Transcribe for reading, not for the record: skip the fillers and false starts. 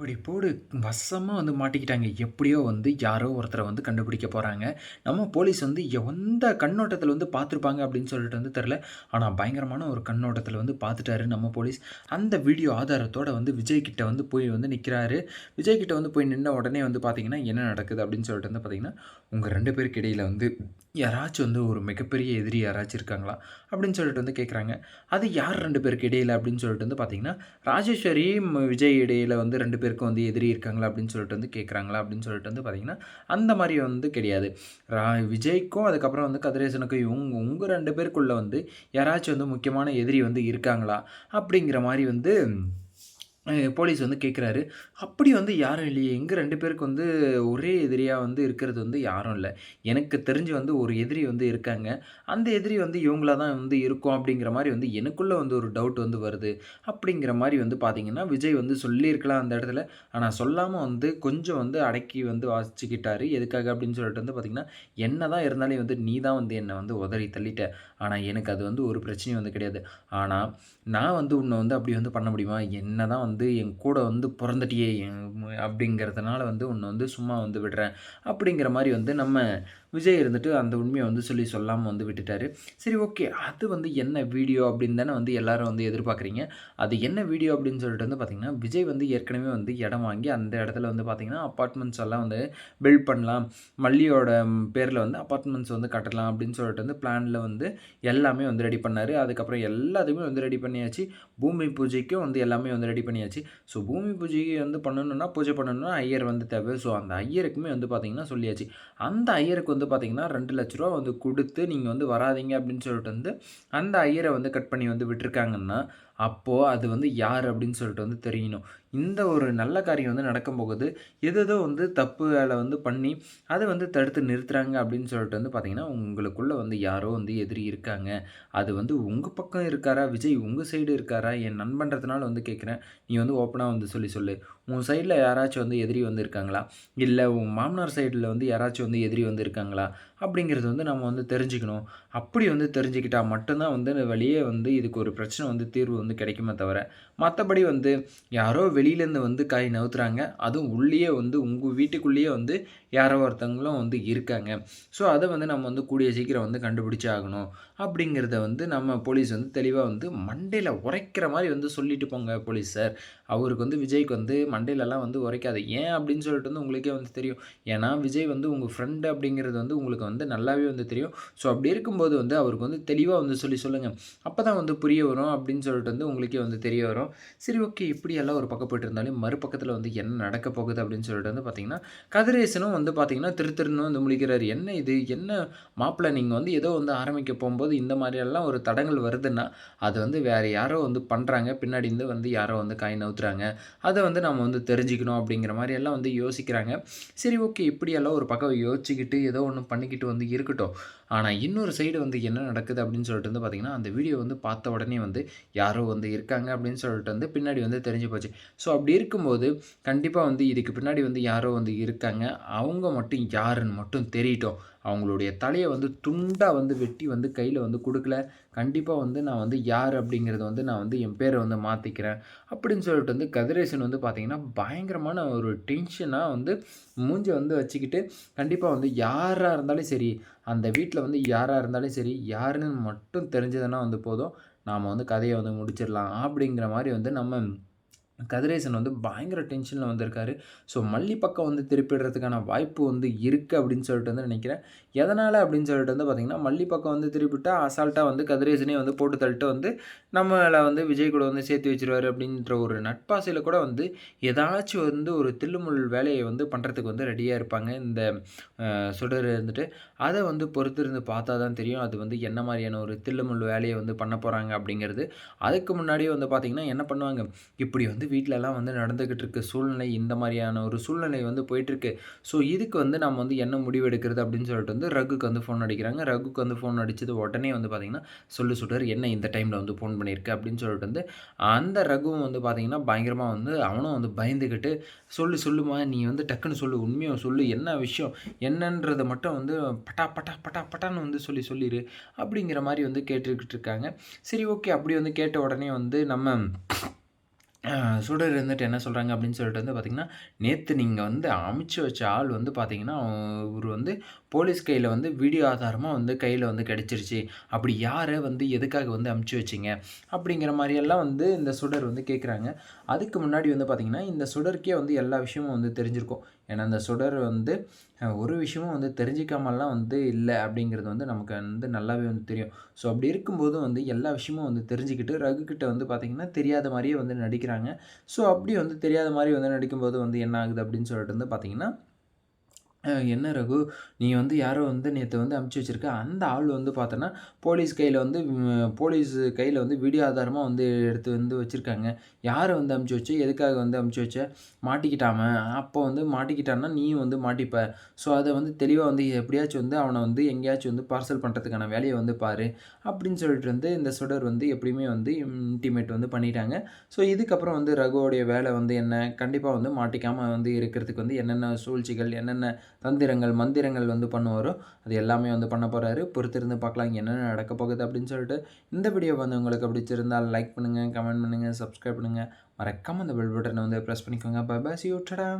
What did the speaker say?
அப்படி போடு வசமா மாட்டிக்கிட்டாங்க. எப்படியோ யாரோ ஒருத்தர கண்டுபிடிக்க போறாங்க. நம்ம போலீஸ் எந்த கண்ணோட்டத்தில பார்த்துருப்பாங்க அப்படின்னு சொல்லிட்டு தெரியல. ஆனா பயங்கரமான ஒரு கண்ணோட்டத்தில பார்த்துட்டாரு நம்ம போலீஸ். அந்த வீடியோ ஆதாரத்தோட விஜய் கிட்ட போய் நிக்கிறாரு. விஜய் கிட்ட போய் நின்ன உடனே பார்த்தீங்கன்னா, என்ன நடக்குது அப்படின்னு சொல்லிட்டு பார்த்தீங்கன்னா, உங்க 2 பேருக்கு இடையில யாராச்சும் ஒரு மிகப்பெரிய எதிரி யாராச்சும் இருக்காங்களா? அப்படின்னு சொல்லிட்டு கேட்குறாங்க. அது யார் 2 பேருக்கு இடையில அப்படின்னு சொல்லிட்டு பார்த்தீங்கன்னா, ராஜேஸ்வரி, விஜய் இடையில 2 பேருக்கும் எதிரி இருக்காங்களா அப்படின்னு சொல்லிட்டு கேட்குறாங்களா அப்படின்னு சொல்லிட்டு பார்த்தீங்கன்னா, அந்த மாரி கிடையாது. ரா விஜய்க்கும் அதுக்கப்புறம் கதிரேசனுக்கும் உங்க 2 பேருக்குள்ள யாராச்சும் முக்கியமான எதிரி இருக்காங்களா? அப்படிங்கிற மாரி போலீஸ் கேட்குறாரு. அப்படி யாரும் இல்லையே. எங்க 2 பேருக்கு ஒரே எதிரியா இருக்கிறது யாரும் இல்ல. எனக்கு தெரிஞ்சு ஒரு எதிரி இருக்காங்க. அந்த எதிரி இவங்களா தான் இருக்கும் அப்படிங்கிற மாரி எனக்குள்ள ஒரு டவுட் வருது. அப்படிங்கிற மாரி பார்த்தீங்கன்னா, விஜய் சொல்லியிருக்கலாம் அந்த இடத்துல. ஆனா சொல்லாம கொஞ்சம் அடக்கி வாசிச்சுக்கிட்டாரு. எதுக்காக அப்படின்னு சொல்லிட்டு பார்த்தீங்கன்னா, என்னதான் இருந்தாலும் நீ தான் என்ன உதறி தள்ளிட்ட. ஆனா எனக்கு அது ஒரு பிரச்சனையும் கிடையாது. ஆனா நான் உன்ன அப்படி பண்ண முடியுமா? என்னதான் என் கூட பொறந்துட்டியே அப்படிங்கிறதுனால உன்ன சும்மா விடுறேன். அப்படிங்கிற மாரி நம்ம விஜய் இருந்துட்டு அந்த உண்மைய சொல்லி சொல்லாம விட்டுட்டாரு. சரி, ஓகே. அது என்ன வீடியோ அப்படின்னு தானே எல்லாரும் எதிர்பார்க்குறீங்க. அது என்ன வீடியோ அப்படின்னு சொல்லிட்டு பார்த்தீங்கன்னா, விஜய் ஏற்கனவே இடம் வாங்கி அந்த இடத்துல பார்த்தீங்கன்னா, அபார்ட்மெண்ட்ஸ் எல்லாம் பில்ட் பண்ணலாம். மல்லியோட பேர்ல அபார்ட்மெண்ட்ஸ் கட்டலாம் அப்படின்னு சொல்லிட்டு பிளான்ல எல்லாமே ரெடி பண்ணாரு. அதுக்கப்புறம் எல்லாத்தையுமே ரெடி பண்ணியாச்சு. பூமி பூஜைக்கும் எல்லாமே ரெடி பண்ணியாச்சு. ஸோ பூமி பூஜைக்கு பண்ணணும்னா, பூஜை பண்ணணும்னா ஐயர் தேவை. ஸோ அந்த ஐயருக்குமே பார்த்தீங்கன்னா சொல்லியாச்சு. அந்த ஐயருக்கு பார்த்தீங்கன்னா, ரூ. 2,00,000 குடுத்து நீங்க வராதீங்க அப்படின்னு சொல்லிட்டு அந்த ஐயர கட் பண்ணி விட்டுருக்காங்கன்னா, அப்போ அது யார் அப்படின்னு சொல்லிட்டு தெரியணும். இந்த ஒரு நல்ல காரியம் நடக்க போகுது. ஏதேதோ தப்பு வேல பண்ணி, அத தடுத்து நிறுத்துறாங்க அப்படின்னு சொல்லிட்டு பார்த்தீங்கன்னா, உங்களுக்குள்ள யாரோ எதிரி இருக்காங்க. அது உங்க பக்கம் இருக்காரா? விஜய் உங்க சைடு இருக்காரா? என் நண்பன்றதுனால கேட்கிறேன். நீ ஓப்பனா சொல்லு. உன் சைடுல யாராச்சும் எதிரி இருக்காங்களா? இல்ல உன் மாமனார் சைடுல யாராச்சும் எதிரி இருக்காங்களா? அப்படிங்கிறது நம்ம தெரிஞ்சுக்கணும். அப்படி தெரிஞ்சுக்கிட்டா மட்டும் தான் வெளியே இதுக்கு ஒரு பிரச்சனை தீர்வு கிடைக்குமே தவிர, மத்தபடி யாரோ வெளியிலேருந்து காய் நவுத்துறாங்க. அதுவும் உள்ளேயே உங்க வீட்டுக்குள்ளேயே யாரோ ஒருத்தவங்களும் இருக்காங்க. ஸோ அத நம்ம கூடிய சீக்கிரம் கண்டுபிடிச்சே ஆகணும். அப்படிங்கிறத நம்ம போலீஸ் தெளிவா மண்டையில உரைக்கிற மாரி சொல்லிட்டு போங்க போலீஸ் சார். அவருக்கு விஜய்க்கு மண்டையிலலாம் உரைக்காது. ஏன் அப்படின்னு சொல்லிட்டு உங்களுக்கே தெரியும். ஏன்னா விஜய் உங்க ஃப்ரெண்ட் அப்படிங்கிறது உங்களுக்கு நல்லாவே தெரியும். ஸோ அப்படி இருக்கும்போது அவருக்கு தெளிவா சொல்லுங்க. அப்பதான் புரிய வரும் அப்படின்னு சொல்லிட்டு உங்களுக்கே தெரிய வரும். சரி, ஓகே. இப்படியெல்லாம் ஒரு பக்கம் போயிட்டு இருந்தாலும், மறுபக்கத்தில என்ன நடக்க போகுது அப்படின்னு சொல்லிட்டு பார்த்தீங்கன்னா, கதிரேசனும் பார்த்தீங்கன்னா திரு திருன்னு முழிக்கிறாரு. என்ன இது? என்ன மாப்பிள நீங்க ஏதோ ஆரம்பிக்க போம்போது இந்த மாரியெல்லாம் ஒரு தடங்கல் வருதுன்னா, அது வேற யாரோ பண்றாங்க. பின்னாடி யாரோ காய் நவுத்துறாங்க. அத நம்ம தெரிஞ்சுக்கணும் அப்படிங்கிற மாரியெல்லாம் யோசிக்கிறாங்க. சரி, ஓகே. இப்படியெல்லாம் ஒரு பக்கம் யோசிச்சுக்கிட்டு ஏதோ ஒண்ணு பண்ணிக்கிட்டு இருக்கட்டும். ஆனா இன்னொரு சைடு என்ன நடக்குது அப்படின்னு சொல்லிட்டு பார்த்தீங்கன்னா, அந்த வீடியோ பார்த்த உடனே யாரோ இருக்காங்க அப்படின்னு சொல்லிட்டு பின்னாடி தெரிஞ்சு போச்சு. ஸோ அப்படி இருக்கும்போது கண்டிப்பா இதுக்கு பின்னாடி யாரோ இருக்காங்க. அவங்க மட்டும் யாருன்னு மட்டும் தெரியட்டும். அவங்களுடைய தலைய துண்டா வெட்டி கையில குடுக்கல. கண்டிப்பா நான் யார் அப்படிங்கிறத நான் என் பேர மாத்திக்கிறேன். அப்படின்னு சொல்லிட்டு கதிரேசன் பார்த்தீங்கன்னா, பயங்கரமான ஒரு டென்ஷனா மூஞ்ச வச்சுக்கிட்டு, கண்டிப்பா யாரா இருந்தாலும் சரி, அந்த வீட்ல யாரா இருந்தாலும் சரி, யாருன்னு மட்டும் தெரிஞ்சதுன்னா போதும். நாம கதைய முடிச்சிடலாம். அப்படிங்கிற மாரி நம்ம கதிரேசன் பயங்கர டென்ஷன்ல இருக்காரு. ஸோ மல்லி பக்கம் திருப்பிடுறதுக்கான வாய்ப்பு இருக்கு அப்படின்னு சொல்லிட்டு நினைக்கிறேன். எதனால அப்படின்னு சொல்லிட்டு பார்த்தீங்கன்னா, மல்லி பக்கம் திருப்பிட்டா அசால்ட்டா கதிரேசனே போட்டு தள்ளிட்டு நம்மள விஜய் கூட சேர்த்து வச்சுருவாரு அப்படின்ற ஒரு நட்பாசையில கூட ஏதாச்சும் ஒரு தில்லுமுல் வேலைய பண்றதுக்கு ரெடியா இருப்பாங்க. இந்த சுடர் அத பொறுத்திருந்து பார்த்தா தான் தெரியும். அது என்ன மாரியான ஒரு தில்லுமுல்லு வேலைய பண்ண போறாங்க அப்படிங்கிறது. அதுக்கு முன்னாடியே பார்த்தீங்கன்னா, என்ன பண்ணுவாங்க, இப்படி வீட்லலாம் நடந்துகிட்டு இருக்க சூழ்நிலை, இந்த மாரியான ஒரு சூழ்நிலை போயிட்டுருக்கு. ஸோ இதுக்கு நம்ம என்ன முடிவு எடுக்கிறது அப்படின்னு சொல்லிட்டு ரகுக்கு ஃபோன் அடிக்கிறாங்க. ரகுக்கு ஃபோன் அடிச்சது உடனே பார்த்தீங்கன்னா, "சொல்லு சுடர், என்ன இந்த டைம்ல ஃபோன் பண்ணியிருக்க?" அப்படின்னு சொல்லிட்டு அந்த ரகுவும் பார்த்தீங்கன்னா, பயங்கரமா அவனும் பயந்துகிட்டு, "சொல்லு சொல்லுமா, நீ டக்குனு சொல்லு, உண்மைய சொல்லு, என்ன விஷயம்? என்னன்றத மட்டும் பட்டா பட்டா பட்டா பட்டான்னு சொல்லிரு." அப்படிங்கிற மாரி கேட்டுக்கிட்டு இருக்காங்க. சரி, ஓகே. அப்படி கேட்ட உடனே நம்ம அ சுடர் இருந்துட்டு என்ன சொல்றாங்க அப்படின்னு சொல்லிட்டு வந்து பார்த்தீங்கன்னா, "நேத்து நீங்க வந்து அமுச்சு வச்ச ஆள் வந்து பார்த்தீங்கன்னா, அவரு வந்து போலீஸ் கையில வந்து வீடியோ ஆதாரமா வந்து கையில வந்து கிடைச்சிருச்சு. அப்படி யார வந்து எதுக்காக வந்து அமுச்சு வச்சீங்க?" அப்படிங்கிற மாரியெல்லாம் வந்து இந்த சுடர் வந்து கேட்குறாங்க. அதுக்கு முன்னாடி வந்து பார்த்தீங்கன்னா, இந்த சுடருக்கே வந்து எல்லா விஷயமும் வந்து தெரிஞ்சிருக்கும். ஏன்னா, இந்த சுடர் வந்து ஒரு விஷயமும் வந்து தெரிஞ்சுக்காமலாம் வந்து இல்ல அப்படிங்கிறது வந்து நமக்கு வந்து நல்லாவே வந்து தெரியும். ஸோ அப்படி இருக்கும்போது வந்து எல்லா விஷயமும் வந்து தெரிஞ்சுக்கிட்டு ரகுகிட்ட வந்து பார்த்தீங்கன்னா, தெரியாத மாரியே வந்து நடிக்கிறாங்க. ஸோ அப்படி வந்து தெரியாத மாரி வந்து நடிக்கும்போது வந்து என்ன ஆகுது அப்படின்னு சொல்லிட்டு வந்து பார்த்தீங்கன்னா, "என்ன ரகு, நீ வந்து யாரோ வந்து நேத்து வந்து அனுப்பிச்சு வச்சிருக்க. அந்த ஆள் வந்து பார்த்தன்னா, போலீஸ் கையில வந்து போலீஸ் கையில வந்து வீடியோ ஆதாரமா வந்து எடுத்து வந்து வச்சிருக்காங்க. யார வந்து அனுப்பிச்சு வச்ச? எதுக்காக வந்து அனுப்பிச்சு வச்ச? மாட்டிக்கிட்டான் அவன். அப்போ வந்து மாட்டிக்கிட்டான்னா, நீயும் வந்து மாட்டிப்ப. ஸோ அத வந்து தெளிவா வந்து எப்படியாச்சும் வந்து அவன வந்து எங்கேயாச்சும் வந்து பார்சல் பண்றதுக்கான வேலைய வந்து பாரு." அப்படின்னு சொல்லிட்டு வந்து இந்த சுடர் வந்து எப்படியுமே வந்து இன்டிமேட் வந்து பண்ணிட்டாங்க. ஸோ இதுக்கப்புறம் வந்து ரகுவோடைய வேலை வந்து என்ன? கண்டிப்பா வந்து மாட்டிக்காம வந்து இருக்கிறதுக்கு வந்து என்னென்ன சூழ்ச்சிகள், என்னென்ன தந்திரங்கள், மந்திரங்கள் வந்து பண்ணுவாரோ, அது எல்லாமே வந்து பண்ண போறாரு. பொறுத்திருந்து பார்க்கலாம் இங்க என்ன நடக்க போகுது அப்படின்னு சொல்லிட்டு. இந்த வீடியோ வந்து உங்களுக்கு பிடிச்சிருந்தால் லைக் பண்ணுங்க, கமெண்ட் பண்ணுங்க, சப்ஸ்கிரைப் பண்ணுங்க. மறக்காம அந்த பெல் பட்டன வந்து பிரஸ் பண்ணிக்கோங்க. Bye bye. See you. Tata.